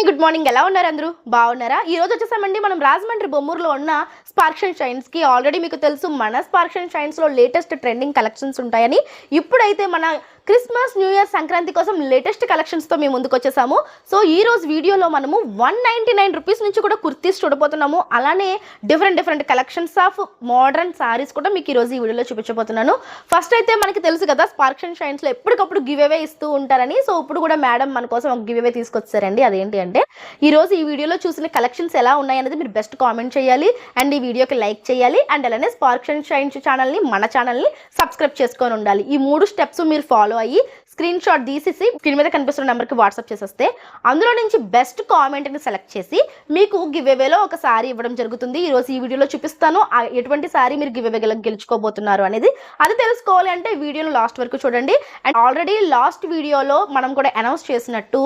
Good morning. ఎలా ఉన్నారు అందరూ? బాగున్నారా? ఈ రోజు వచ్చేసామండి మనం రాజమండ్రి బొమ్మూరులో ఉన్న స్పార్క్స్ అండ్ షైన్స్ కి. ఆల్రెడీ మీకు తెలుసు మన స్పార్క్స్ అండ్ షైన్స్ లో లేటెస్ట్ ట్రెండింగ్ కలెక్షన్స్ ఉంటాయని. ఇప్పుడైతే మన క్రిస్మస్ న్యూ ఇయర్ సంక్రాంతి కోసం లేటెస్ట్ కలెక్షన్స్ తో మేము ముందుకు వచ్చేసాము. సో ఈ రోజు వీడియోలో మనము 199 రూపీస్ నుంచి కూడా కుర్తీస్ చూడబోతున్నాము. అలానే different collections of modern saris కూడా మీకు ఈ రోజు ఈ వీడియోలో చూపించబోతున్నాను. ఫస్ట్ అయితే మనకి తెలుసు కదా స్పార్క్స్ అండ్ షైన్స్ లో ఎప్పటికప్పుడు గివ్ అవే ఇస్తూ ఉంటారని. సో ఇప్పుడు కూడా మేడం మన కోసం ఒక గివ్ అవే తీసుకొచ్చారండి. అదేంటి అంటే ఈ రోజు ఈ వీడియోలో చూసిన కలెక్షన్స్ ఎలా ఉన్నాయి అనేది మీరు బెస్ట్ కామెంట్ చేయాలి అండ్ ఈ వీడియోకి లైక్ చేయాలి అండ్ అలానే స్పార్క్స్ అండ్ షైన్స్ ఛానల్ని మన ఛానల్ని సబ్స్క్రైబ్ చేసుకొని ఉండాలి. ఈ 3 స్టెప్స్ మీరు ఫాలో అయ్యి స్క్రీన్ షాట్ తీసేసి స్క్రీన్ మీద కనిపిస్తున్న నెంబర్కి వాట్సాప్ చేసేస్తే అందులో నుంచి బెస్ట్ కామెంట్ని సెలెక్ట్ చేసి మీకు గివ్ అవేలో ఒక సారీ ఇవ్వడం జరుగుతుంది. ఈ రోజు ఈ వీడియోలో చూపిస్తాను ఎటువంటి సారీ మీరు గివ్ అవే గెలుచుకోబోతున్నారు అనేది. అది తెలుసుకోవాలి అంటే వీడియోను లాస్ట్ వరకు చూడండి. అండ్ ఆల్రెడీ లాస్ట్ వీడియోలో మనం కూడా అనౌన్స్ చేసినట్టు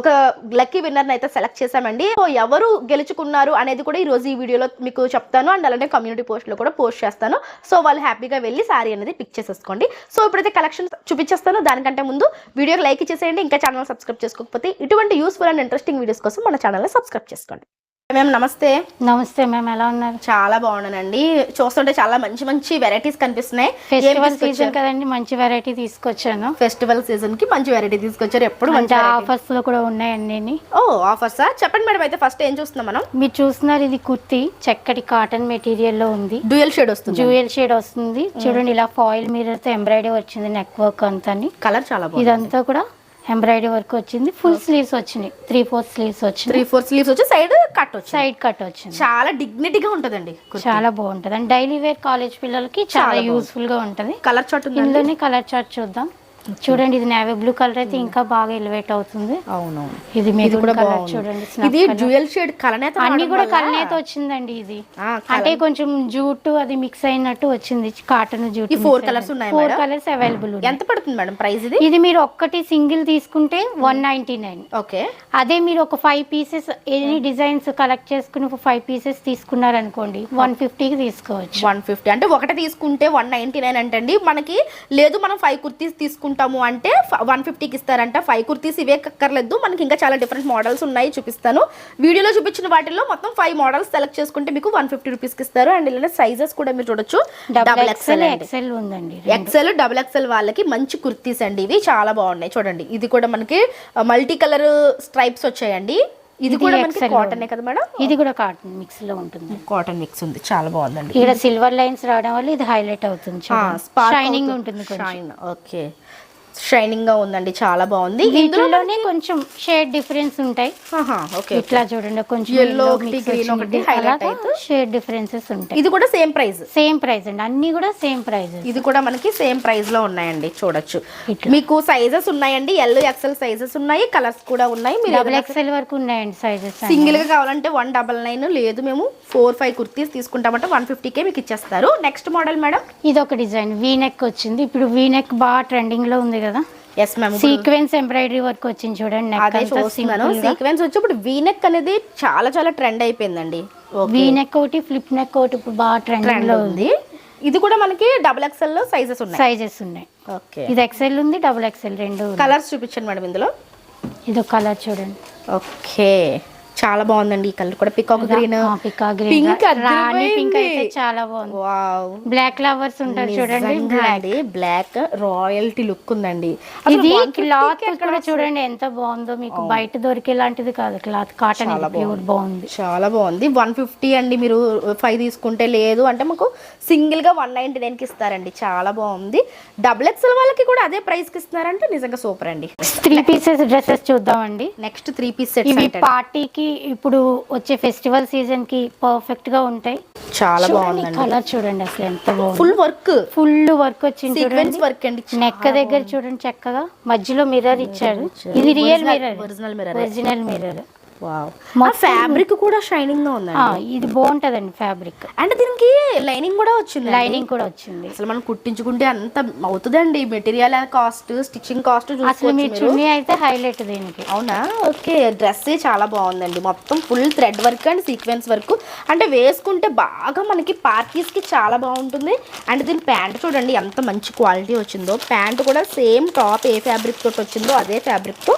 ఒక లక్కీ విన్నర్ని అయితే సెలెక్ట్ చేసామండి. సో ఎవరు గెలుచుకున్నారు అనేది కూడా ఈ రోజు ఈ వీడియోలో మీకు చెప్తాను అండ్ అలానే కమ్యూనిటీ పోస్ట్లో కూడా పోస్ట్ చేస్తాను. సో వాళ్ళు హ్యాపీగా వెళ్ళి సారీ అనేది పిక్ చేసేసుకోండి. సో ఇప్పుడైతే కలెక్షన్ చూపించేస్తాను. దానికంటే ముందు వీడియోకి లైక్ చేసేయండి. ఇంకా ఛానల్ సబ్స్క్రైబ్ చేసుకోకపోతే ఇటువంటి యూస్ఫుల్ అండ్ ఇంట్రెస్టింగ్ వీడియోస్ కోసం మన ఛానల్ని సబ్స్క్రైబ్ చేసుకోండి. మ్యామ్ నమస్తే. నమస్తే మ్యామ్, ఎలా ఉన్నారు? చాలా బాగున్నానండి. చూస్తుంటే చాలా మంచి వెరైటీస్ కనిపిస్తున్నాయి. ఫెస్టివల్ సీజన్ కదండి, మంచి వెరైటీ తీసుకొచ్చాను. ఫెస్టివల్ సీజన్ కి మంచి వెరైటీ తీసుకొచ్చారు. ఎప్పుడు మంచి ఆఫర్స్ లో కూడా ఉన్నాయండి. ఓ ఆఫర్సా? చెప్పండి మేడం. అయితే ఫస్ట్ ఏం చూస్తున్నాం మనం? మీరు చూస్తున్నారు, ఇది కుర్తీ చక్కటి కాటన్ మెటీరియల్ లో ఉంది. డ్యూయల్ షేడ్ వస్తుంది. చూడండి, ఇలా ఫాయిల్ మిర్రర్ తో ఎంబ్రాయిడరీ వచ్చింది. నెక్ వర్క్ అంతా కలర్ చాలా బాగుంది. ఇదంతా కూడా ఎంబ్రాయిడరీ వర్క్ వచ్చింది. ఫుల్ స్లీవ్స్ వచ్చినాయి. 3/4 స్లీవ్స్ వచ్చింది. 3/4 స్లీవ్స్ వచ్చి సైడ్ కట్ వచ్చింది. చాలా డిగ్నిటీగా ఉంటదండి. చాలా బాగుంటది అండ్ డైలీ వేర్ కాలేజ్ పిల్లలకి చాలా యూస్ఫుల్ గా ఉంటది. కలర్ చార్ట్ ఇందులోనే కలర్ చార్ట్ చూద్దాం. చూడండి, ఇది నేవీ బ్లూ కలర్ అయితే ఇంకా బాగా ఎలివేట్ అవుతుంది. అవునవును. ఇది మీరు కూడా కలర్ చూడండి. ఇది డ్యూయల్ షేడ్ కలనేత, అన్ని కూడా కలనేత వచ్చిందండి. ఇది అంటే కొంచెం జూట్ అది మిక్స్ అయినట్టు వచ్చింది. Cotton jute. 4 కలర్స్ ఉన్నాయి. 4 కలర్స్ అవైలబుల్. ఎంత పడుతుంది మేడం ప్రైస్ ఇది? ఇది మీరు ఒక్కటి సింగిల్ తీసుకుంటే 199. ఓకే. అదే మీరు ఒక 5 పీసెస్ ఎనీ డిజైన్స్ కలెక్ట్ చేసుకుని ఒక 5 పీసెస్ తీసుకున్నారనుకోండి 150కి తీసుకోవచ్చు. 150 అంటే ఒకటి తీసుకుంటే 199 అంటండి. మనకి లేదు మనం 5 కుర్తీస్ తీసుకుంటాము అంటే 150కి ఇస్తారంట. 5 కుర్తీస్ ఇవే కక్కర్లేదు, మనకి ఇంకా చాలా డిఫరెంట్ మోడల్స్ ఉన్నాయి, చూపిస్తాను. వీడియోలో చూపించిన వాటిలో మొత్తం 5 మోడల్స్ సెలెక్ట్ చేసుకుంటే మీకు 150 రూపీస్కి ఇస్తారు. అండ్ ఇలా సైజెస్ కూడా మీరు చూడొచ్చు. డబుల్ ఎక్సెల్ ఉందండి. ఎక్సెల్ డబుల్ ఎక్సెల్ వాళ్ళకి మంచి కుర్తీస్ అండి. ఇవి చాలా బాగున్నాయి. చూడండి, ఇది కూడా మనకి మల్టీ కలర్ స్ట్రైప్స్ వచ్చాయండి. ఇది కూడా మనకి కాటన్ కదా మేడం? ఇది కూడా కాటన్ మిక్స్ లో ఉంటుంది. కాటన్ మిక్స్ ఉంది. చాలా బాగుందండి. ఇక్కడ సిల్వర్ లైన్స్ రావడం వల్ల ఇది హైలైట్ అవుతుంది. షైనింగ్ ఉంటుంది. ఓకే, షైనింగ్ గా ఉందండి. చాలా బాగుంది. ఇందులోనే కొంచెం షేడ్ డిఫరెన్స్ ఉంటాయి. ఇట్లా చూడండి, కొంచెం yellow ఒకటి గ్రీన్ ఒకటి హైలైట్ అయితే షేడ్ డిఫరెన్సెస్ ఉంటాయి. ఇది కూడా సేమ్ ప్రైస్ అండి. అన్ని కూడా సేమ్ ప్రైస్. ఇది కూడా మనకి సేమ్ ప్రైస్ లో ఉన్నాయండి. చూడొచ్చు, మీకు సైజెస్ ఉన్నాయండి. ఎల్ సైజెస్ ఉన్నాయి, కలర్స్ కూడా ఉన్నాయి. మీరు డబుల్ ఎక్స్ఎల్ వరకు ఉన్నాయండి సైజెస్. సింగిల్ గా కావాలంటే 199, లేదు మేము 4-5 కుర్తీస్ తీసుకుంటామంటే 150కే మీకు ఇచ్చేస్తారు. నెక్స్ట్ మోడల్ మేడం, ఇది ఒక డిజైన్ వీ నెక్ వచ్చింది. ఇప్పుడు వీ నెక్ బాగా ట్రెండింగ్ లో ఉంది కదా. Yes ma'am. Sequence embroidery work వచ్చింది చూడండి. సీక్వెన్స్ వచ్చి ఇప్పుడు వీ నెక్ అనేది చాలా ట్రెండ్ అయిపోయిందండి. వీ నెక్ ఒకటి, ఫ్లిప్ నెక్ ఒకటి ఇప్పుడు బాగా ట్రెండ్ లో ఉంది. ఇది కూడా మనకి డబుల్ ఎక్స్ఎల్ లో సైజెస్ ఉన్నాయి. ఓకే, ఇది ఎక్స్ఎల్ ఉంది, డబుల్ ఎక్స్ఎల్ రెండు. కలర్స్ చూపించండి మేడం ఇందులో. ఇది కలర్ చూడండి. ఓకే, చాలా బాగుందండి. ఈ కలర్ కూడా పికాక్ గ్రీన్, రాణి పింక్ అయితే చాలా బాగుంది. వావ్, బ్లాక్ ఫ్లవర్స్ ఉంటారు చూడండి. బ్లాక్ రాయల్టీ లుక్ ఉందండి. ఇది క్లాత్ కూడా చూడండి ఎంత బాగుందో. మీకు బయట దొరికేలాంటిది కాదు క్లాత్, కాటన్ ప్యూర్ బాగుంది. చాలా బాగుంది. 150 అండి. మీరు 5 తీసుకుంటే, లేదు అంటే మాకు సింగిల్ గా 199కి ఇస్తారండి. చాలా బాగుంది. డబుల్ ఎక్స్ఎల్ వాళ్ళకి కూడా అదే ప్రైస్ కి ఇస్తున్నారంటే నిజంగా సూపర్ అండి. 3 పీసెస్ డ్రెస్సెస్ చూద్దామండి. Next 3 piece sets. ఇవి పార్టీకి ఇప్పుడు వచ్చే ఫెస్టివల్ సీజన్ కి పర్ఫెక్ట్ గా ఉంటాయి. చాలా బాగుందండి. కలర్ చూడండి అసలు ఎంత బాగుంది. ఫుల్ వర్క్ వచ్చింది చూడండి. నెక్ దగ్గర చూడండి చక్కగా మధ్యలో మిర్రర్ ఇచ్చాడు. ఇది real mirror, original mirror. Fabric కూడా షైనింగ్ గా ఉంది. ఇది బాగుంటదండి ఫ్యాబ్రిక్. అంటే దీనికి లైనింగ్ కూడా వచ్చింది. అసలు మనం కుట్టించుకుంటే అంత అవుతుందండి. మెటీరియల్ కాస్ట్, స్టిచ్చింగ్ కాస్ట్ అసలు మీ చున్నీ అయితే హైలైట్ దీనికి. అవునా? ఓకే, డ్రెస్ చాలా బాగుందండి. మొత్తం full thread work and sequence work. అంటే వేసుకుంటే బాగా మనకి పార్టీస్ కి చాలా బాగుంటుంది. అండ్ దీని ప్యాంట్ చూడండి ఎంత మంచి క్వాలిటీ వచ్చిందో. ప్యాంట్ కూడా సేమ్ టాప్ ఏ ఫ్యాబ్రిక్ తోటి వచ్చిందో అదే ఫ్యాబ్రిక్ తో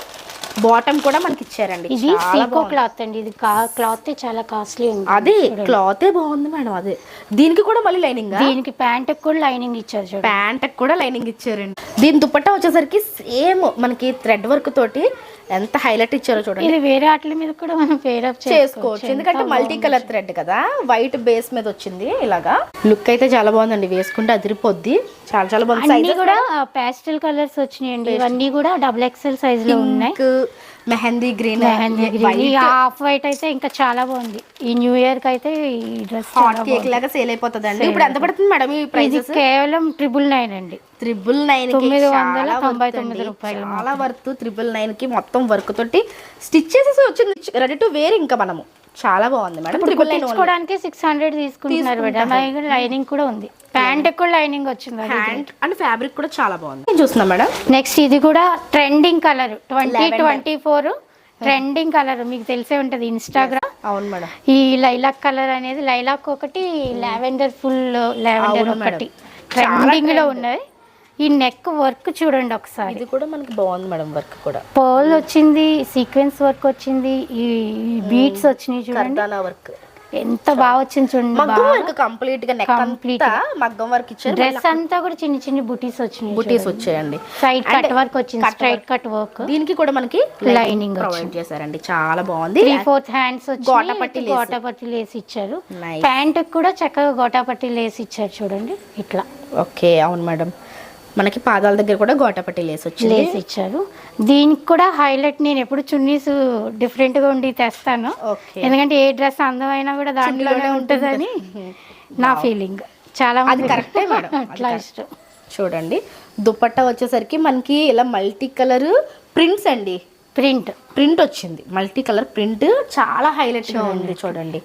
బాటమ్ కూడా మనకి ఇచ్చారండి. ఇది సీకో క్లాత్ అండి. ఇది క్లాత్ చాలా కాస్ట్లీ ఉంది. అదే క్లాతే బాగుంది మేడం. అదే దీనికి కూడా మళ్ళీ లైనింగ్, దీనికి ప్యాంట్ కూడా లైనింగ్ ఇచ్చారు చూడండి. ప్యాంట్ కూడా లైనింగ్ ఇచ్చారండి. దీని దుపట్టా వచ్చేసరికి సేమ్ మనకి థ్రెడ్ వర్క్ తోటి ఎంత హైలైట్ ఇచ్చారో చూడండి. ఇది వేరే వాటి మీద కూడా మనం పేర్ అప్ చేసుకోవచ్చు, ఎందుకంటే మల్టీ కలర్ థ్రెడ్ కదా, వైట్ బేస్ మీద వచ్చింది. ఇలాగా లుక్ అయితే చాలా బాగుందండి, వేసుకుంటే అదిరిపోద్ది. చాలా చాలా బాగుంది. అన్ని కూడా పేస్టల్ కలర్స్ వచ్చినాయండి. ఇవన్నీ కూడా XXL సైజ్ లో ఉన్నాయి. మెహందీ గ్రీన్, హాఫ్ వైట్ అయితే ఇంకా చాలా బాగుంది. ఈ న్యూ ఇయర్ కి అయితే ఈ డ్రెస్ హాట్ కేక్ లాగా సేల్ అయిపోతుంది అండి. ఇప్పుడు ఎంత పడుతుంది మేడం ఈ ప్రైస్? కేవలం 999 అండి. 999 999 రూపాయలు. చాలా వర్త్. 999 కి మొత్తం వర్క్ తోటి స్టిచ్ చేసేసి వచ్చింది, రెడీ టు వేర్. ఇంకా మనము చాలా బాగుంది మేడం. కుట్టించుకోవడానికి 600 తీసుకుంటున్నారు మేడం. లైనింగ్ కూడా ఉంది, ప్యాంట్ కూడా లైనింగ్ వచ్చింది. హ్యాండ్ అండ్ ఫ్యాబ్రిక్ కూడా చాలా బాగుంది. చూస్తున్నాం మేడం. నెక్స్ట్ ఇది కూడా ట్రెండింగ్ కలర్ 2024 ట్రెండింగ్ కలర్ మీకు తెలిసే ఉంటది ఇన్స్టాగ్రామ్. అవును మేడం. ఈ లైలాక్ కలర్ అనేది, లైలాక్ ఒకటి, లావెండర్ ఫుల్ లావెండర్ ఒకటి ట్రెండింగ్ లో ఉన్నాయి. ఈ నెక్ వర్క్ చూడండి ఒకసారి, ఇది కూడా మనకి బాగుంది మేడం. వర్క్ కూడా పర్ల్ వచ్చింది, సీక్వెన్స్ వర్క్ వచ్చింది, ఈ బీట్స్ వచ్చినాయి చూడండి. వర్క్ ఎంత బాగా వచ్చింది చూడండి. మగ్గం వర్క్ కంప్లీట్ గా, నెక్ అంతా మగ్గం వర్క్ ఇచ్చారు. డ్రెస్ అంతా కూడా చిన్న చిన్న బుటీస్ వచ్చినాయి. బుటీస్ వచ్చాయండి. సైడ్ కట్ వర్క్ వచ్చింది, స్ట్రైట్ కట్ వర్క్. దీనికి కూడా మనకి లైనింగ్ ప్రొవైడ్ చేశారండి. చాలా బాగుంది. 3/4 హ్యాండ్స్ వచ్చి గోటాపట్టి లేస్ ఇచ్చారు. ప్యాంట్ కూడా చక్కగా గోటాపట్టి లేస్ ఇచ్చారు చూడండి ఇట్లా. ఓకే, అవును మేడం. మనకి పాదాల దగ్గర కూడా గోటాపట్టి లేస్ ఇచ్చారు. దీనికి కూడా హైలైట్, నేను ఎప్పుడు చున్నీస్ డిఫరెంట్ గా ఉండి తెస్తాను, ఎందుకంటే ఏ డ్రెస్ అందమైనా కూడా దాంట్లోనే ఉంటుందని నా ఫీలింగ్. చాలా మంది కరెక్టే మేడం, అట్లా ఇష్టం. చూడండి దుపట్టా వచ్చేసరికి మనకి ఇలా మల్టీ కలర్ ప్రింట్స్ అండి. ప్రింట్ వచ్చింది, మల్టీ కలర్ ప్రింట్ చాలా హైలైట్ గా ఉంది చూడండి.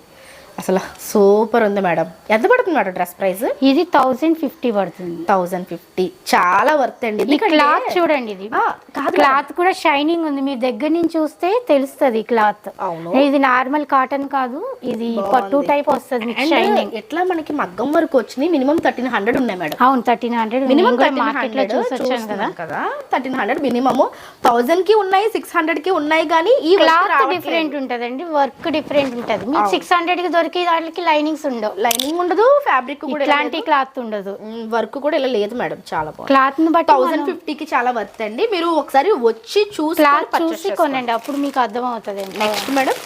అసలు సూపర్ ఉంది మేడం. ఎంత పడుతుంది మేడం డ్రెస్ ప్రైస్? ఇది 1050 పడుతుంది. 1050 చాలా వర్త్ అండి. క్లాత్ చూడండి, ఇది క్లాత్ కూడా షైనింగ్ ఉంది. మీరు దగ్గర నుంచి చూస్తే తెలుస్తుంది క్లాత్. అవును, ఇది నార్మల్ కాటన్ కాదు, ఇది పట్టు టైప్ వస్తుంది. షైనింగ్ ఎట్లా మనకి మగ్గం వరకు వచ్చినాయి. మినిమం 1300 ఉన్నాయి మేడం. అవును, 1300 మినిమం మార్కెట్ లో చూసొచ్చాను కదా. 1300 మినిమం. 1000 కి ఉన్నాయి, 600 కి ఉన్నాయి. కానీ ఈ క్లాత్ డిఫరెంట్ ఉంటదండి, వర్క్ డిఫరెంట్ ఉంటది. మీకు 600 కి దొరికే దానికి లైనింగ్స్ ఉండవు, లైనింగ్ ఉండదు, ఫ్యాబ్రిక్ కూడా ఇట్లాంటి క్లాత్ ఉండదు, వర్క్ కూడా ఇలా లేదు మేడం. చాలా బాగుంది. క్లాత్ ని బట్టి 1050 కి చాలా వర్త్ అండి. మీరు ఒకసారి వచ్చి చూసి కొనండి, అప్పుడు మీకు అర్థం అవుతుంది. నెక్స్ట్ మేడం,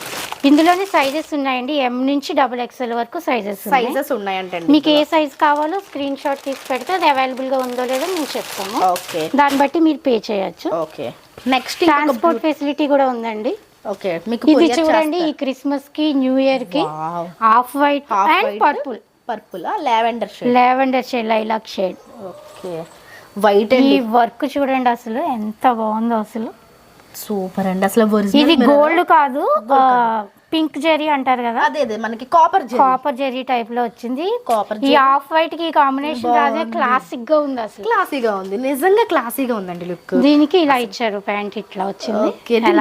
ఇందులోనే సైజెస్ ఉన్నాయండి. M నుంచి XXL వరకు సైజెస్ ఉన్నాయంటే మీకు ఏ సైజ్ కావాలో స్క్రీన్ షాట్ తీసి పెడితే అది అవైలబుల్ గా ఉందో లేదో మేము చెప్తాము. ఓకే, దాన్ని బట్టి మీరు పే చేయొచ్చు. ఓకే, నెక్స్ట్ ట్రాన్స్పోర్ట్ ఫెసిలిటీ కూడా ఉందండి. ఓకే, మీకు ఇది చూడండి, ఈ క్రిస్మస్ కి న్యూ ఇయర్ కి half white and purple lavender shade lilac shade. Okay, white. ఈ వర్క్ చూడండి అసలు ఎంత బాగుందో, అసలు సూపర్ అండి. అసలు ఇది గోల్డ్ కాదు, పింక్ జెరీ అంటారు కదా, అదే మనకి కాపర్ జెరీ టైప్ లో వచ్చింది. ఈ హాఫ్ వైట్ కి కాంబినేషన్ రాజే క్లాసిక్ గా ఉంది, అసలు క్లాసీగా ఉంది, నిజంగా క్లాసీగా ఉందండి లుక్. దీనికి ఇలా ఇచ్చారు, ప్యాంట్ ఇట్లా వచ్చింది.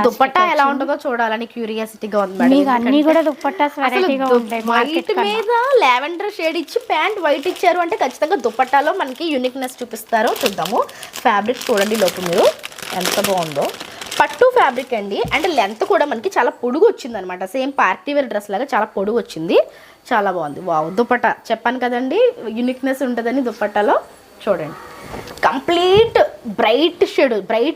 దుపట్టా ఎలా ఉంటుందో చూడాలని క్యూరియాసిటీగా ఉంది మేడం. మీకు అన్ని కూడా దుపట్టాస్ వెరైటీగా ఉంటాయి. వైట్ మీద లావెండర్ షేడ్ ఇచ్చి ప్యాంట్ వైట్ ఇచ్చారు అంటే ఖచ్చితంగా దుపట్టాలో మనకి యూనిక్నెస్ చూపిస్తారు. చూద్దాము. ఫ్యాబ్రిక్ చూడండి లోపు మీరు ఎంత బాగుందో. పట్టు ఫ్యాబ్రిక్ అండి, అండ్ లెంత్ కూడా మనకి చాలా పొడుగు వచ్చింది అనమాట. సేమ్ పార్టీ వేర్ డ్రెస్ లాగా చాలా పొడుగు వచ్చింది, చాలా బాగుంది. వావ్, దుపట్టా చెప్పాను కదండి యూనిక్నెస్ ఉంటుందని. దుపట్టాలో చూడండి కంప్లీట్ బ్రైట్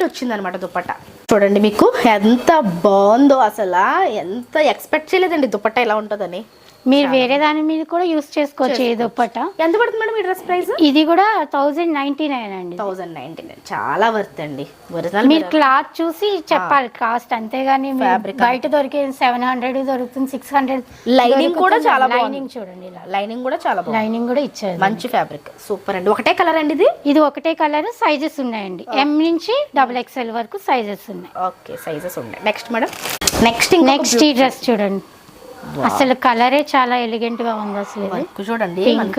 వచ్చింది అనమాట దుపట్టా. చూడండి మీకు ఎంత బాగుందో, అసలు ఎంత ఎక్స్పెక్ట్ చేయలేదండి దుపట్టా ఎలా ఉంటుందని. మీరు వేరే దాని మీద కూడా యూస్ చేసుకోవచ్చు. ఈ దుపట్టా ఎంత పడుతుంది మేడం ఈ డ్రెస్ ప్రైస్? ఇది కూడా 1099 అండి. 1099 చాలా వర్త్ అండి. ఒరిజినల్ మీరు క్లాత్ చూసి చెప్పాలి కాస్ట్, అంతేగాని బయట దొరికే 700 దొరుకుతుంది, 600. లైనింగ్ కూడా చాలా బాగుంది. లైనింగ్ చూడండి, ఇలా లైనింగ్ కూడా చాలా బాగుంది. లైనింగ్ కూడా ఇచ్చారు, మంచి ఫ్యాబ్రిక్, సూపర్ అండి. ఒకటే కలర్ అండి ఇది ఒకటే కలర్. సైజెస్ ఉన్నాయండి, M నుంచి XXL వరకు సైజెస్ ఉన్నాయి. ఓకే, సైజెస్ ఉన్నాయి. నెక్స్ట్ మేడం, నెక్స్ట్ ఈ డ్రెస్ చూడండి, అసలు కలరే చాలా ఎలిగెంట్ గా ఉంది. అసలు చూడండి, పింక్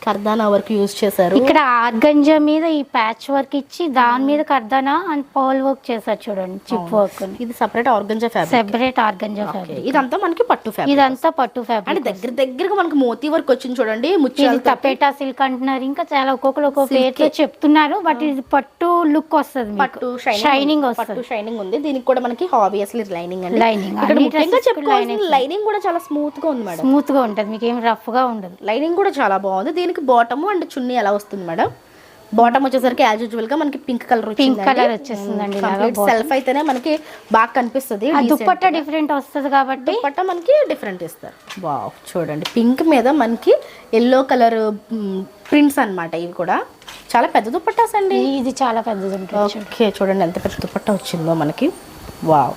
కర్దానా వర్క్ యూజ్ చేశారు. ఇక్కడ ఆర్గంజా మీద ఈ ప్యాచ్ వర్క్ ఇచ్చి దాని మీద కర్దానా అండ్ పర్ల్ వర్క్ చేశారు చూడండి, చిప్ వర్క్. ఇది separate organza fabric, separate organza fabric. ఇదంతా మనకి పట్టు ఫ్యాబ్రిక్, ఇదంతా పట్టు ఫ్యాబ్రిక్. అంటే దగ్గరగా మనకి మోతీ వర్క్ వచ్చింది చూడండి. ఇది తపేటా సిల్క్ అంటున్నారు, ఇంకా చాలా ఒక్కొక్కరు ఒక్కొక్క పేరుతో చెప్తున్నారు. బట్ ఇది పట్టు లుక్ వస్తుంది, పట్టు షైనింగ్ పట్టు వస్తుంది. షైనింగ్ ఉంది. దీనికి కూడా మనకి ఆబ్వియస్లీ లైనింగ్ అండి. లైనింగ్ ఇక్కడ ముఖ్యంగా చెప్పుకోవాల్సింది లైనింగ్ కూడా చాలా స్మూత్ గా ఉంది మేడం. స్మూత్ గా ఉంటది, మీకు ఏం రఫ్ గా ఉండదు. లైనింగ్ కూడా చాలా బాగుంది. దీనికి బాటమ్ అండ్ చున్నీ ఎలా వస్తుంది మేడం? బాటమ్ వచ్చేసరికి యాజ్ యూజువల్ గా మనకి పింక్ కలర్ వచ్చేస్తుందండి. సెల్ఫ్ అయితేనే మనకి బాగా కనిపిస్తుంది. దుపట్టా డిఫరెంట్ వస్తుంది కాబట్టి దుపట్టా మనకి డిఫరెంట్ ఇస్తారు. వావ్, చూడండి పింక్ మీద మనకి ఎల్లో కలర్ ప్రింట్స్ అన్నమాట. ఇవి కూడా చాలా పెద్ద దుపట్టాస్ అండి. ఇది చాలా పెద్దది ఉంటుంది. ఓకే, చూడండి ఎంత పెద్ద దుపట్టా వచ్చిందో మనకి. వావ్,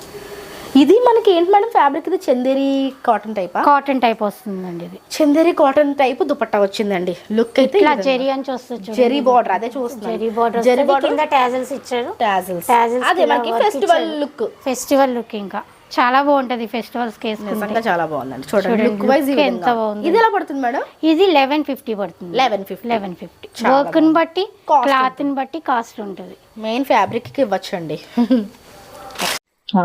ఇది మనకి ఏంటి మేడం ఫ్యాబ్రిక్? ఇది చందేరి కాటన్ టైపా? కాటన్ టైప్ వస్తుందండి. ఇది చందేరి కాటన్ టైప్ దుపట్టా వచ్చిందండి. లుక్ అయితే ఇట్లా జెరీ అని వస్తుంది, జెరీ బార్డర్. అదే చూస్తున్నాను, జెరీ బార్డర్. జెరీ బార్డర్ కింద టాజల్స్ ఇచ్చారు. టాజల్స్ అదే మనకి ఫెస్టివల్ లుక్. ఫెస్టివల్ లుక్ ఇంకా చాలా బాగుంటది ఫెస్టివల్స్ కి. నిజంగా చాలా బాగుందండి. చూడండి లుక్ వైజ్ ఎంత బాగుంది. ఇది ఎలా పడుతుంది మేడం? ఇది 1150 పడుతుంది. 1150 వర్క్ ని బట్టి క్లాత్ ని బట్టి కాస్ట్ ఉంటది. మెయిన్ ఫ్యాబ్రిక్ కి ఇవ్వచ్చండి.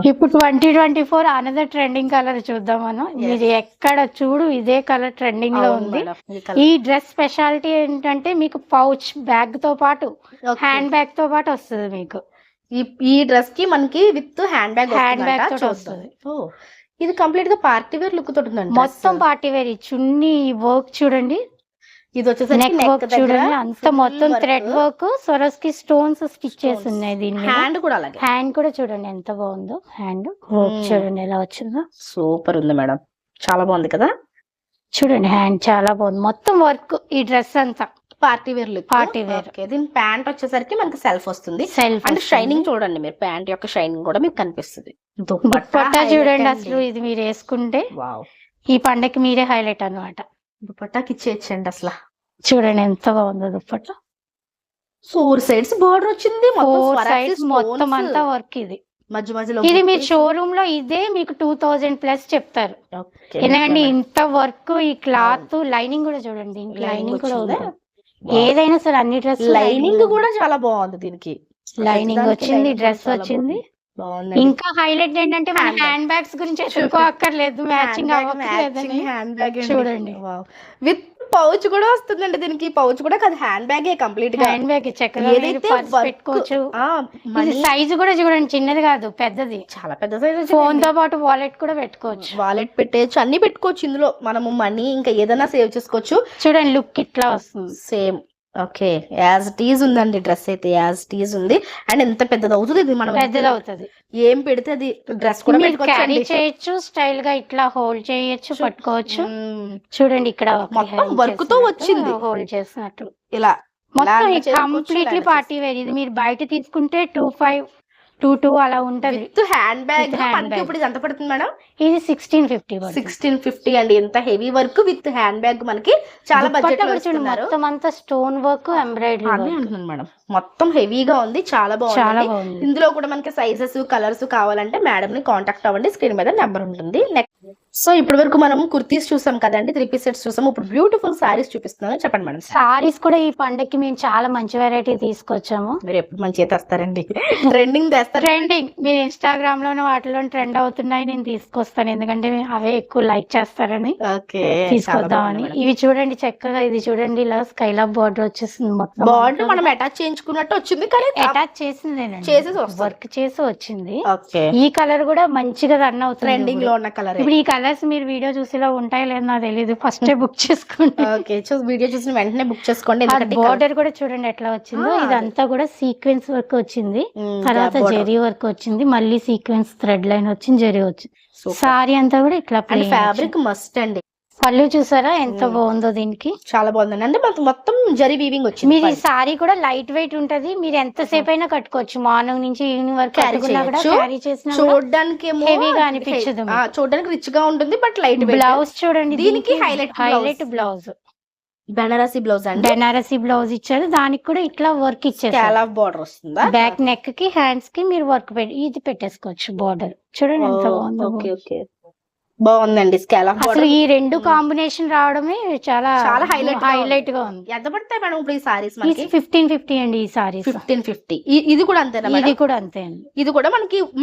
ఇప్పుడు 2024 అనదర్ ట్రెండింగ్ కలర్ చూద్దాం మనం. మీరు ఎక్కడ చూడు ఇదే కలర్ ట్రెండింగ్ లో ఉంది. ఈ డ్రెస్ స్పెషాలిటీ ఏంటంటే మీకు పౌచ్ బ్యాగ్ తో పాటు హ్యాండ్ బ్యాగ్ తో పాటు వస్తుంది మీకు. ఈ డ్రెస్ కి మనకి విత్ హ్యాండ్ బ్యాగ్ తో వస్తుంది. ఇది కంప్లీట్ గా పార్టీ వేర్ లుక్ తోటి ఉందండి. మొత్తం పార్టీ వేర్. ఈ చున్నీ వర్క్ చూడండి, ఇది వచ్చేసరికి నెక్ వర్క్ చూడండి, అంత మొత్తం థ్రెడ్ వర్క్, సొరస్కి స్టోన్స్ స్టిచ్ చేసి ఉన్నాయి. దీని హ్యాండ్ కూడా అలాగే. హ్యాండ్ కూడా చూడండి ఎంత బాగుందో. హ్యాండ్ వర్క్ చూడండి ఎలా వచ్చిందో. సూపర్ ఉంది మేడం, చాలా బాగుంది కదా. చూడండి హ్యాండ్ చాలా బాగుంది. మొత్తం వర్క్ ఈ డ్రెస్ అంతా party wear look. Party wear. దీని ప్యాంట్ వచ్చేసరికి మనకి సెల్ఫ్ వస్తుంది. సెల్ఫ్ అంటే షైనింగ్ చూడండి, మీరు ప్యాంట్ యొక్క షైనింగ్ కూడా మీకు కనిపిస్తుంది. దుపట్టా చూడండి, అసలు ఇది మీరు వేసుకుంటే వావ్, ఈ పండగకి మీరే హైలైట్ అన్నమాట. దుపట్టాకి ఇచ్చేయచ్చండి అసలు. చూడండి ఎంత బాగుందో దుపట్టా. 4 సైడ్స్ బోర్డర్ వచ్చింది, 4 సైడ్స్ మొత్తం అంతా వర్క్. ఇది మధ్యలో ఇది మీరు షోరూమ్ లో ఇదే మీకు 2000 ప్లస్ చెప్తారు. ఎందుకంటే ఇంత వర్క్, ఈ క్లాత్ లైనింగ్ కూడా చూడండి, దీనికి లైనింగ్ కూడా ఉంది. ఏదైనా సరే అన్ని డ్రెస్ లైనింగ్ కూడా చాలా బాగుంది. దీనికి లైనింగ్ వచ్చింది, డ్రెస్ వచ్చింది. ఇంకా హైలైట్ ఏంటంటే మన హ్యాండ్ బ్యాగ్స్ గురించి ఎత్తుకోక్కర్లేదు, మ్యాచింగ్ అవ్వక్కర్లేదని. హ్యాండ్ బ్యాగ్ చూడండి విత్ పౌచ్ కూడా వస్తుందండి. దీనికి పౌచ్ కూడా కాదు, హ్యాండ్ బ్యాగ్ కంప్లీట్ గా. హ్యాండ్ బ్యాగ్ చక్కగా పెట్టుకోవచ్చు. సైజు కూడా చూడండి, చిన్నది కాదు పెద్దది, చాలా పెద్ద సైజ్. ఫోన్ తో పాటు వాలెట్ కూడా పెట్టుకోవచ్చు. వాలెట్ పెట్టేయచ్చు, అన్ని పెట్టుకోవచ్చు ఇందులో. మనము మనీ ఇంకా ఏదైనా సేవ్ చేసుకోవచ్చు. చూడండి లుక్ ఇట్లా వస్తుంది సేమ్. ఓకే, యాజ్ టీజ్ ఉందండి డ్రెస్ అయితే, యాజ్ టీజ్ ఉంది. అండ్ ఎంత పెద్దది అవుతుంది ఇది, మనం పెద్దది అవుతుంది. ఏం పెడితే అది డ్రెస్ కూడా క్యారీ చేయొచ్చు, స్టైల్ గా ఇట్లా హోల్డ్ చేయొచ్చు, పట్టుకోవచ్చు. చూడండి ఇక్కడ మొత్తం వర్క్ తో వచ్చింది, హోల్డ్ చేసినట్టు. ఇలా మొత్తం కంప్లీట్లీ పార్టీ వేర్. ఇది మీరు బయట తీసుకుంటే 2522 అలా ఉంటది. With hand bag. ఇప్పుడు ఇది ఎంత పడుతుంది మేడం? ఇది 1650. 1650 అండి. ఎంత heavy work with hand bag మనకి చాలా బడ్జెట్ లో ఇస్తున్నారు. మొత్తం అంతా స్టోన్ వర్క్, ఎంబ్రాయిడరీ అంటున్నాను మేడం. మొత్తం హెవీగా ఉంది, చాలా బాగుంది. ఇందులో కూడా మనకి సైజెస్ కలర్స్ కావాలంటే మేడం ని కాంటాక్ట్ అవ్వండి, స్క్రీన్ మీద నెంబర్ ఉంటుంది. సో ఇప్పటి వరకు మనం కుర్తీస్ చూసాం కదండి, 3 పీస్ సెట్స్ చూసాం. ఇప్పుడు బ్యూటిఫుల్ సారీస్ చూపిస్తున్నాను, చెప్పండి మేడం. సారీస్ కూడా ఈ పండగకి మేము చాలా మంచి వెరైటీ తీసుకొచ్చాము. మీరు ఎప్పుడు మంచిగా తెస్తారండి, ట్రెండింగ్ తెస్తారు. ట్రెండింగ్ మీరు ఇన్స్టాగ్రామ్ లోనే వాటిలో ట్రెండ్ అవుతున్నాయి, నేను తీసుకొస్తాను. ఎందుకంటే అవే ఎక్కువ లైక్ చేస్తారని తీసుకొద్దామని. ఇవి చూడండి చక్కగా, ఇది చూడండి ఇలా స్కైలాబ్ బార్డర్ వచ్చేసింది. మొత్తం బార్డర్ మనం అటాచ్ చేయించుకున్నట్టు వచ్చింది, కానీ అటాచ్ చేసిందేనండి, వర్క్ చేసి వచ్చింది. ఈ కలర్ కూడా మంచిగా రన్ అవుతుంది, ట్రెండింగ్ లో ఉన్న కలర్. ఇప్పుడు ఈ కలర్స్ మీరు వీడియో చూసేలా ఉంటాయో లేదో నాకు తెలియదు, ఫస్ట్ బుక్ చేసుకోండి. వీడియో చూసిన వెంటనే బుక్ చేసుకోండి. బార్డర్ కూడా చూడండి ఎట్లా వచ్చిందో. ఇదంతా కూడా సీక్వెన్స్ వర్క్ వచ్చింది, తర్వాత జెరీ వర్క్ వచ్చింది, మళ్ళీ సీక్వెన్స్ థ్రెడ్ లైన్ వచ్చింది, జెరీ వచ్చింది. సారీ అంతా కూడా ఇట్లా ఫ్యాబ్రిక్ మస్ట్ అండి. పళ్ళు చూసారా ఎంత బాగుందో, దీనికి చాలా బాగుందండి. అంటే మనకు మొత్తం జరీ వీవింగ్ వచ్చింది. మీరు ఈ సారీ కూడా లైట్ వెయిట్ ఉంటది, మీరు ఎంతసేపు అయినా కట్టుకోవచ్చు. మార్నింగ్ నుంచి ఈవినింగ్ వరకు క్యారీ చేసినా చూడడానికి హెవీగా అనిపించదు, చూడడానికి రిచ్ గా ఉంటుంది, బట్ లైట్. బ్లౌజ్ చూడండి, దీనికి హైలైట్ బ్లౌజ్, బెనారసీ బ్లౌజ్ అండి. బెనారసీ బ్లౌజ్ ఇచ్చారు, దానికి కూడా ఇట్లా వర్క్ ఇచ్చారు. స్కాలప్ బార్డర్ వస్తుందా? బ్యాక్ నెక్ కి హ్యాండ్స్ కి మీరు వర్క్ ఇది పెట్టేసుకోవచ్చు. బార్డర్ చూడండి ఎంత బాగుందో. బాగుందండి స్కాలప్ అసలు ఈ రెండు కాంబినేషన్ రావడమే చాలా చాలా హైలైట్ గా ఉంది. ఎంత పడతాయి మేడం ఇప్పుడు ఈ సారీస్ మనకి? 1550 అండి ఈ సారీస్. 1550. ఇది కూడా అంతేనా మేడం? ఇది కూడా అంతే అండి. ఇది కూడా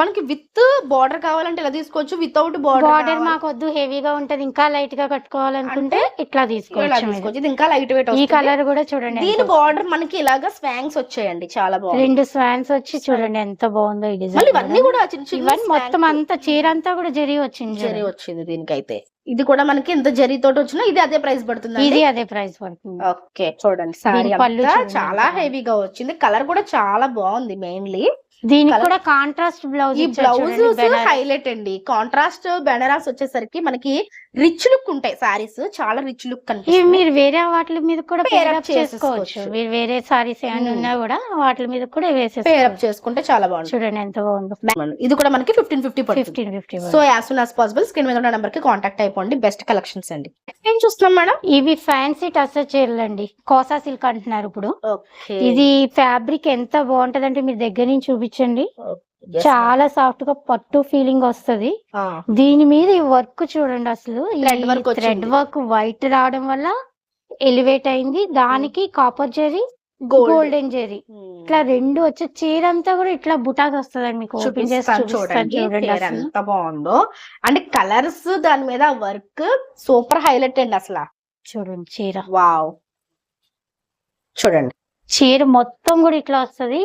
మనకి విత్ బార్డర్ కావాలంటే ఇలా తీసుకోవచ్చు, వితౌట్ బార్డర్ మాకు వద్దు, హెవీగా ఉంటది, ఇంకా లైట్ గా కట్టుకోవాలనుకుంటే ఇట్లా తీసుకోవచ్చు. ఇది ఇంకా లైట్ వెయిట్. ఈ కలర్ కూడా చూడండి, దీని బార్డర్ మనకి ఇలాగా స్వాంగ్స్ వచ్చాయండి, చాలా బాగుంది. 2 స్వాన్స్ వచ్చి చూడండి ఎంత బాగుందో ఈ మళ్ళీ డిజైన్. ఇవన్నీ కూడా చిన్న చిన్న ఇవన్నీ మొత్తం అంతా చీర అంతా కూడా జరీ వచ్చింది. జరీ వచ్చింది దీనికైతే. ఇది కూడా మనకి ఎంత జరీ తోటి వచ్చినా ఇది అదే ప్రైస్ పడుతుంది. ఇది అదే ప్రైస్ పడుతుంది. ఓకే చూడండి, సారీ పళ్ళు చాలా హెవీగా వచ్చింది, కలర్ కూడా చాలా బాగుంది. మెయిన్లీ దీనికి కూడా కాంట్రాస్ట్ బ్లౌజ్. ఈ బ్లౌజ్ హైలైట్ అండి. కాంట్రాస్ట్ బెనారస్ వచ్చేసరికి మనకి రిచ్ లుక్ ఉంటాయి సారీస్, చాలా రిచ్ లుక్ కనిపిస్తుంది. మీరు వేరే వాటి మీద కూడా పేరప్ చేసుకోవచ్చు. మీరు వేరే సారీస్ ఏమైనా ఉన్నా కూడా వాటి మీద కూడా పేరప్ చేసుకుంటే చాలా బాగుంది. చూడండి ఎంత బాగుందో. ఇది కూడా మనకి 1550. So as soon as possible screen మీద ఉన్న నెంబర్ కి కాంటాక్ట్ అయిపోండి. బెస్ట్ కలెక్షన్స్ అండి. ఏం చూస్తున్నాం మేడం? ఇవి ఫ్యాన్సీ టస్సర్ చీరలు అండి, కోసా సిల్క్ అంటున్నారు ఇప్పుడు. ఇది ఫ్యాబ్రిక్ ఎంత బాగుంటదంటే మీరు దగ్గర నుంచి చూపించండి, చాలా సాఫ్ట్ గా పట్టు ఫీలింగ్ వస్తది. దీని మీద ఈ వర్క్ చూడండి, అసలు థ్రెడ్ వర్క్ వైట్ రావడం వల్ల ఎలివేట్ అయింది. దానికి కాపర్ జెరీ, గోల్డెన్ జెరీ ఇట్లా రెండు వచ్చే చీర అంతా కూడా ఇట్లా బుటాస్ వస్తుందండి. మీకు ఓపెన్ చేసి చూడండి ఎంత బాగుందో. అంటే కలర్స్ దాని మీద వర్క్ సూపర్ హైలైట్ అండి అసలు. చూడండి చీర, వావ్ చూడండి చీర మొత్తం కూడా ఇట్లా వస్తది.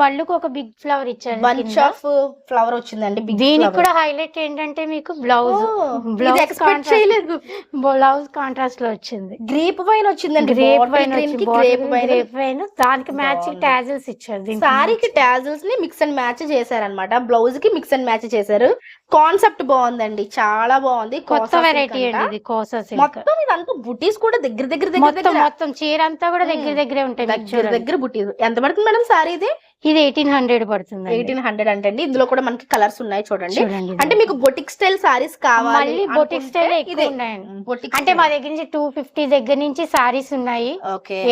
పళ్ళుకు ఒక బిగ్ ఫ్లవర్ ఇచ్చారు, బంచ్ ఆఫ్ ఫ్లవర్ వచ్చిందండి. దీనికి కూడా హైలైట్ ఏంటంటే మీకు బ్లౌజ్ కాంట్రాస్ట్ లో వచ్చింది. గ్రేప్ వైన్ వచ్చిందండి, గ్రేప్ వైన్. దానికి మ్యాచింగ్ టాజిల్స్ ఇచ్చారు. సారీకి టాజిల్స్ ని మిక్స్ అండ్ మ్యాచ్ చేశారనమాట, బ్లౌజ్ కి మిక్స్ అండ్ మ్యాచ్ చేశారు. కాన్సెప్ట్ బాగుందండి, చాలా బాగుంది. కొత్త వెరైటీ అండి ఇది కోసా సిల్క్. మొత్తం ఇదంతా బుటీస్ కూడా దగ్గర మొత్తం చీర అంతా కూడా దగ్గరే ఉంటాయి. దగ్గర బుటీస్. ఎంత పడుతుంది మేడం సారీ ఇది? ఇది 1800 పడుతుంది. 1800 అంటే ఇందులో కూడా మనకి కలర్స్ ఉన్నాయి చూడండి. అంటే మీకు బొటిక్ స్టైల్ సారీస్ కావాలి, బొటిక్ స్టైల్ అంటే మా దగ్గర నుంచి 250 దగ్గర నుంచి సారీస్ ఉన్నాయి.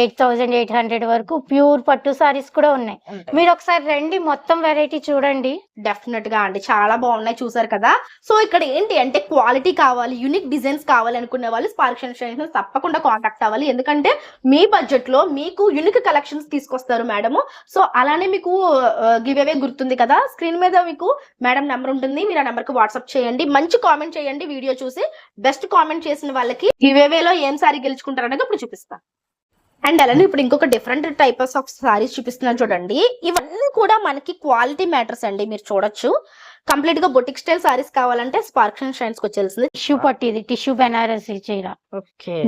8800 వరకు ప్యూర్ పట్టు సారీస్ కూడా ఉన్నాయి. మీరు ఒకసారి రండి, మొత్తం వెరైటీ చూడండి. డెఫినెట్ గా అండి, చాలా బాగున్నాయి, చూసారు కదా. సో ఇక్కడ ఏంటి అంటే క్వాలిటీ కావాలి, యూనిక్ డిజైన్స్ కావాలి అనుకునే వాళ్ళు స్పార్క్ షైన్స్ తప్పకుండా కాంటాక్ట్ అవ్వాలి. ఎందుకంటే మీ బడ్జెట్ లో మీకు యూనిక్ కలెక్షన్స్ తీసుకొస్తారు మేడం. సో అలానే మీకు గివ్ అవే గుర్తుంది కదా, స్క్రీన్ మీద మీకు మేడం నెంబర్ ఉంటుంది, మీరు ఆ నెంబర్ కి వాట్సాప్ చేయండి, మంచి కామెంట్ చేయండి. వీడియో చూసి బెస్ట్ కామెంట్ చేసిన వాళ్ళకి గివ్ అవేలో ఏం సారీ గెలుచుకుంటారు అనేది ఇప్పుడు చూపిస్తాను. అండ్ అలానే ఇప్పుడు ఇంకొక డిఫరెంట్ టైప్స్ ఆఫ్ సారీస్ చూపిస్తున్నాను చూడండి. ఇవన్నీ కూడా మనకి క్వాలిటీ మ్యాటర్స్ అండి, మీరు చూడొచ్చు. కంప్లీట్ గా బొటిక్ స్టైల్ సారీస్ కావాలంటే స్పార్క్ షైన్స్ కి వచ్చేసింది. టిష్యూ పట్టు, ఇది టిష్యూ బెనారస్ చీర.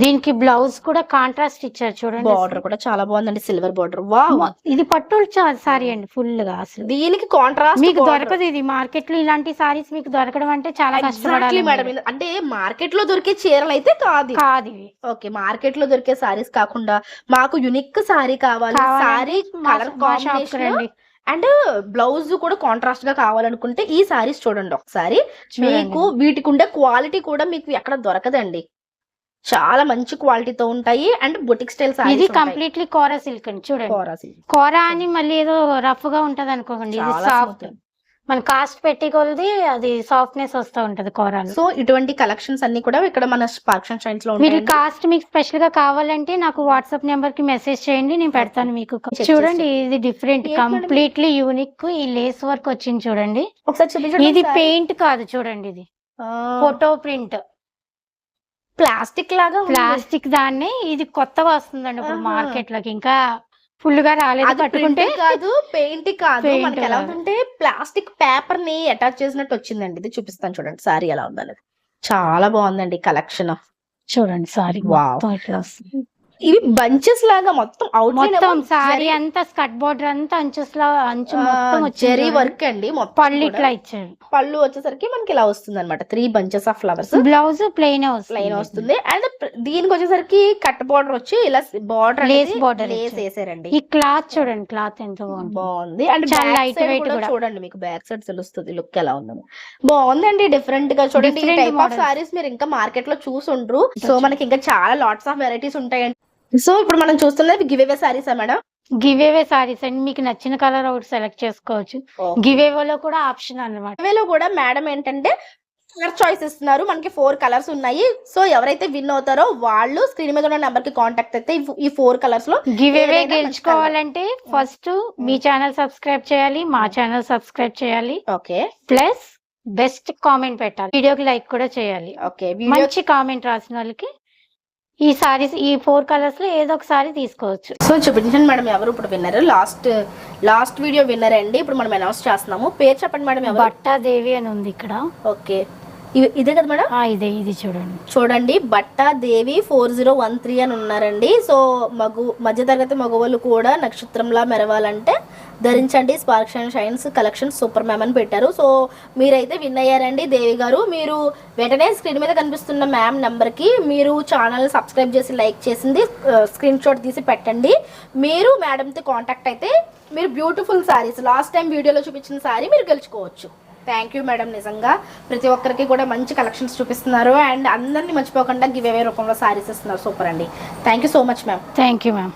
దీనికి బ్లౌజ్ కూడా కాంట్రాస్ట్ ఇచ్చారు చూడండి. బార్డర్ కూడా చాలా బాగుందండి, సిల్వర్ బార్డర్. వావ్, ఇది పట్టు సారీ అండి ఫుల్ గా. అసలు దీనికి కాంట్రాస్ట్ మీకు దొరకదు. ఇది మార్కెట్ లో ఇలాంటి సారీస్ మీకు దొరకడం అంటే చాలా కష్టపడాలి మేడం. అంటే మార్కెట్ లో దొరికే చీరలు అయితే కాదు. ఓకే, మార్కెట్ లో దొరికే సారీస్ కాకుండా మాకు యునిక్ సారీ కావాలి, sorry colour combination and blouse కూడా కాంట్రాస్ట్ గా కావాలనుకుంటే ఈ సారీస్ చూడండి ఒకసారి. మీకు వీటికి ఉండే క్వాలిటీ కూడా మీకు ఎక్కడ దొరకదండి, చాలా మంచి క్వాలిటీతో ఉంటాయి. And boutique style sorry. ఇది కంప్లీట్లీ కోరా సిల్క్ అండి. చూడండి కోరా అని మళ్ళీ ఏదో రఫ్ గా ఉంటది అనుకోకండి, ఇది సాఫ్ట్. మన కాస్ట్ పెట్టి కొలది అది సాఫ్ట్నెస్ వస్తూ ఉంటది కోరాలు. సో ఇటువంటి కలెక్షన్స్ అన్ని కూడా ఇక్కడ మన స్పార్క్ షైన్స్ లో మీరు కాస్ట్ మీకు స్పెషల్ గా కావాలంటే నాకు వాట్సాప్ నెంబర్ కి మెసేజ్ చేయండి, నేను పెడతాను మీకు. చూడండి ఇది డిఫరెంట్, కంప్లీట్లీ యూనిక్. ఈ లేస్ వర్క్ వచ్చింది చూడండి ఒకసారి. ఇది పెయింట్ కాదు చూడండి, ఇది ఫోటో ప్రింట్, ప్లాస్టిక్ లాగా. ప్లాస్టిక్ దాన్ని ఇది కొత్తగా వస్తుందండి ఇప్పుడు మార్కెట్ లోకి, ఇంకా ఫుల్ గా రాలేదు. కట్టుకుంటే కాదు, పెయింట్ కాదు, మనకి ఎలా ఉందంటే ప్లాస్టిక్ పేపర్ ని అటాచ్ చేసినట్టు వచ్చిందండి. ఇది చూపిస్తాను చూడండి సారీ ఎలా ఉందనేది. చాలా బాగుందండి కలెక్షన్. చూడండి సారీ ఇట్లా వస్తుంది. ఇవి బంచెస్ లాగా మొత్తం మొత్తం సారీ అంతా స్కర్ట్ బోర్డర్ అంతా అంచు మొత్తం జెరీ వర్క్ అండి. పళ్ళు ఇట్లా ఇచ్చారు. పళ్ళు వచ్చేసరికి మనకి ఇలా వస్తుంది అనమాట, 3 bunches of flowers. Blouse plain వస్తుంది. అండ్ దీనికి వచ్చేసరికి కట్ బోర్డర్ వచ్చి ఇలా బార్డర్ లేస్ బోర్డర్ వేసారండి. ఈ క్లాత్ చూడండి, క్లాత్ ఎంత బాగుంది. అండ్ లైట్ వెయిట్ చూడండి, మీకు బ్యాక్ సైడ్ తెలుస్తుంది లుక్ ఎలా ఉందో. బాగుందండి, డిఫరెంట్ గా చూడండి. ఈ టైప్ ఆఫ్ సారీస్ మీరు ఇంకా మార్కెట్ లో చూసుండ్రు. సో మనకి ఇంకా చాలా లాట్స్ ఆఫ్ వెరైటీస్ ఉంటాయండి. సో ఇప్పుడు మనం చూస్తున్నది గివ్ అవే సారీసా మేడం? గివ్ అవే సారీస్ అండి, మీకు నచ్చిన కలర్ ఒకటి సెలెక్ట్ చేసుకోవచ్చు. గివ్ అవేలో కూడా ఆప్షన్ అన్నమాట. గివ్ అవేలో కూడా మేడం ఏంటంటే కలర్ చాయిస్ ఇస్తున్నారు. మనకి 4 కలర్స్ ఉన్నాయి. సో ఎవరైతే విన్ అవుతారో వాళ్ళు స్క్రీన్ మీద ఉన్న నెంబర్ కి కాంటాక్ట్ అయితే ఈ 4 కలర్స్ లో గివ్ అవే ఏదైనా మంచి గెలుచుకోవాలంటే ఫస్ట్ మీ ఛానల్ సబ్స్క్రైబ్ చేయాలి, మా ఛానల్ సబ్స్క్రైబ్ చేయాలి, ఓకే ప్లస్ బెస్ట్ కామెంట్ పెట్టాలి, వీడియోకి లైక్ కూడా చేయాలి. ఓకే మంచి కామెంట్ రాసిన వాళ్ళకి ఈ సారీస్ ఈ 4 కలర్స్ లో ఏదో ఒక సారీ తీసుకోవచ్చు. సో చూపించండి మేడం ఎవరు ఇప్పుడు విన్నర్. లాస్ట్ వీడియో విన్నర్ అండి. ఇప్పుడు మనం అనౌన్స్ చేస్తున్నాము. పేరు చెప్పండి మేడం ఎవరు. బట్టాదేవి అని ఉంది ఇక్కడ. ఓకే ఇదే కదా మేడం. ఇది చూడండి బట్టాదేవి 4013 అని ఉన్నారండి. సో మధ్యతరగతి మగవాళ్ళు కూడా నక్షత్రంలా మెరవాలంటే ధరించండి sparks and shines collection super ma'am అని పెట్టారు. సో మీరైతే విన్ అయ్యారండి దేవి గారు. మీరు వెంటనే స్క్రీన్ మీద కనిపిస్తున్న మ్యామ్ నెంబర్కి మీరు ఛానల్ సబ్స్క్రైబ్ చేసి లైక్ చేసింది స్క్రీన్ షాట్ తీసి పెట్టండి. మీరు మేడంతో కాంటాక్ట్ అయితే మీరు బ్యూటిఫుల్ శారీస్ లాస్ట్ టైం వీడియోలో చూపించిన శారీ మీరు గెలుచుకోవచ్చు. Thank you madam. నిజంగా ప్రతి ఒక్కరికి కూడా మంచి కలెక్షన్స్ చూపిస్తున్నారు అండ్ అందరినీ మర్చిపోకుండా గివ్ అవే రూపంలో శారీస్ ఇస్తున్నారు. సూపర్ అండి. Thank you so much ma'am. Thank you ma'am.